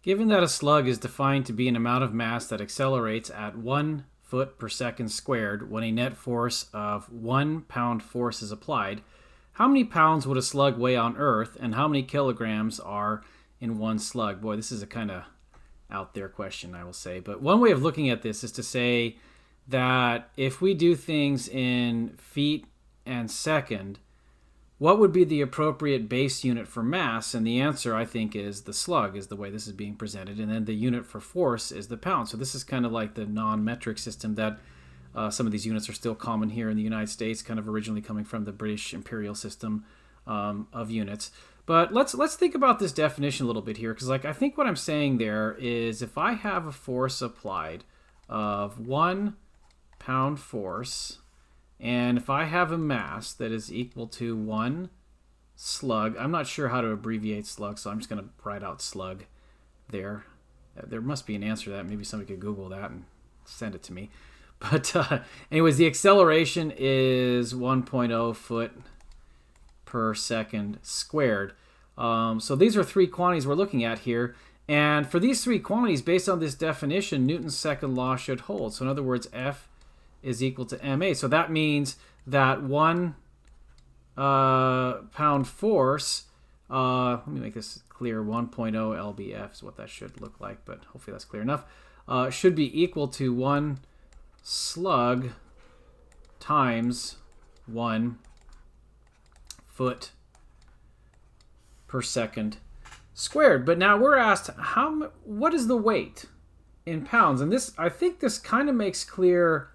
Given that a slug is defined to be an amount of mass that accelerates at 1 foot per second squared when a net force of 1 pound force is applied, how many pounds would a slug weigh on Earth, and how many kilograms are in one slug? Boy, this is a kind of out there question, I will say. But one way of looking at this is to say that if we do things in feet and second, what would be the appropriate base unit for mass? And the answer, I think, is the slug, is the way this is being presented. And then the unit for force is the pound. So this is kind of like the non-metric system that some of these units are still common here in the United States, kind of originally coming from the British imperial system of units. But let's think about this definition a little bit here, because I think what I'm saying there is if I have a force applied of 1 pound force, and if I have a mass that is equal to 1 slug, I'm not sure how to abbreviate slug, so I'm just going to write out slug there. There must be an answer to that. Maybe somebody could Google that and send it to me. But anyways, the acceleration is 1.0 foot per second squared. So these are three quantities we're looking at here. And for these three quantities, based on this definition, Newton's second law should hold. So in other words, F is equal to ma. So that means that 1 pound force, let me make this clear, 1.0 lbf is what that should look like, but hopefully that's clear enough, should be equal to 1 slug times 1 foot per second squared. But now we're asked, what is the weight in pounds? And this, I think this kind of makes clear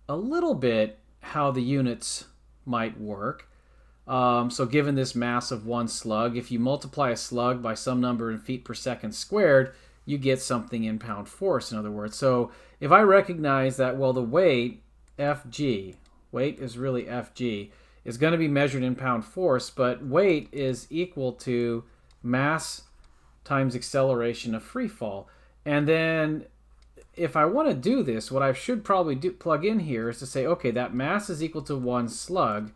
a little bit how the units might work. So given this mass of 1 slug, if you multiply a slug by some number in feet per second squared, you get something in pound force, in other words. So if I recognize that, well, the weight, Fg, weight is really Fg, is going to be measured in pound force, but weight is equal to mass times acceleration of free fall. And then if I want to do this, what I should probably plug in here is to say, okay, that mass is equal to 1 slug,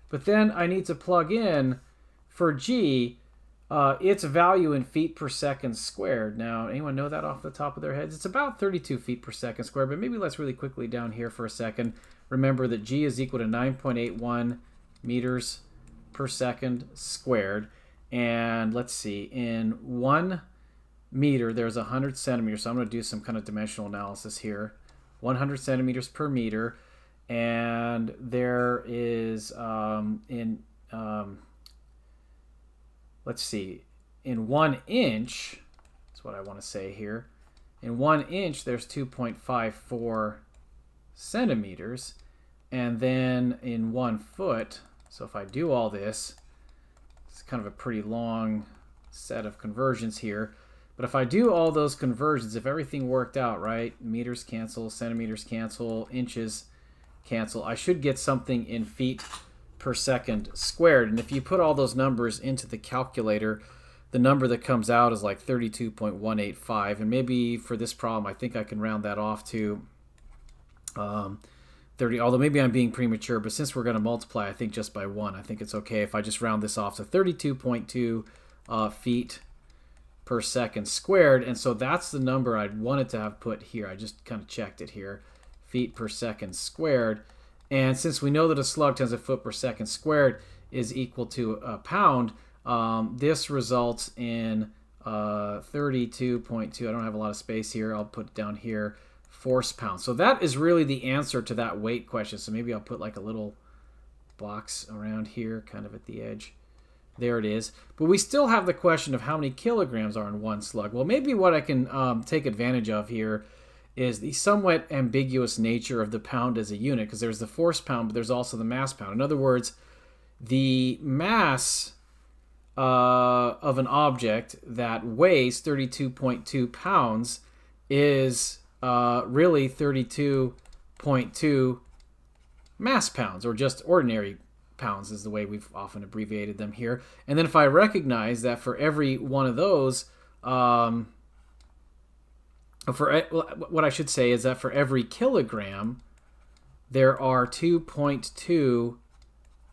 but then I need to plug in for g its value in feet per second squared. Now, anyone know that off the top of their heads? It's about 32 feet per second squared, but maybe let's really quickly down here for a second. Remember that g is equal to 9.81 meters per second squared. And let's see, in 1 meter, there's 100 centimeters. So I'm going to do some kind of dimensional analysis here. 100 centimeters per meter. And there is, let's see, in 1 inch, that's what I want to say here. In 1 inch, there's 2.54 centimeters. And then in 1 foot, so if I do all this, it's kind of a pretty long set of conversions here. But if I do all those conversions, if everything worked out, right, meters cancel, centimeters cancel, inches cancel, I should get something in feet per second squared. And if you put all those numbers into the calculator, the number that comes out is like 32.185. And maybe for this problem, I think I can round that off to 30, although maybe I'm being premature, but since we're going to multiply, I think just by 1, I think it's okay if I just round this off to 32.2 feet per second squared. And so that's the number I'd wanted to have put here. I just kind of checked it here, feet per second squared. And since we know that a slug times a foot per second squared is equal to a pound, this results in 32.2. I don't have a lot of space here. I'll put down here force pounds. So that is really the answer to that weight question. So maybe I'll put like a little box around here, kind of at the edge. There it is. But we still have the question of how many kilograms are in 1 slug. Well, maybe what I can take advantage of here is the somewhat ambiguous nature of the pound as a unit, because there's the force pound, but there's also the mass pound. In other words, the mass of an object that weighs 32.2 pounds is really 32.2 mass pounds, or just ordinary pounds is the way we've often abbreviated them here. And then if I recognize that for every one of those, what I should say is that for every kilogram, there are 2.2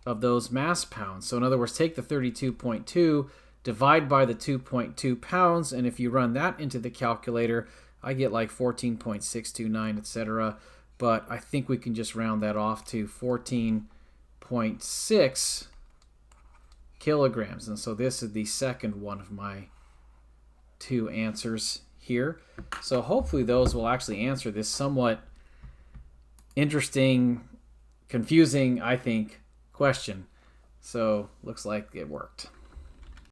of those mass pounds. So in other words, take the 32.2 divide by the 2.2 pounds, and if you run that into the calculator, I get like 14.629, etc. But I think we can just round that off to 14.6 kilograms. And so this is the second one of my two answers here. So hopefully those will actually answer this somewhat interesting, confusing, I think, question. So looks like it worked.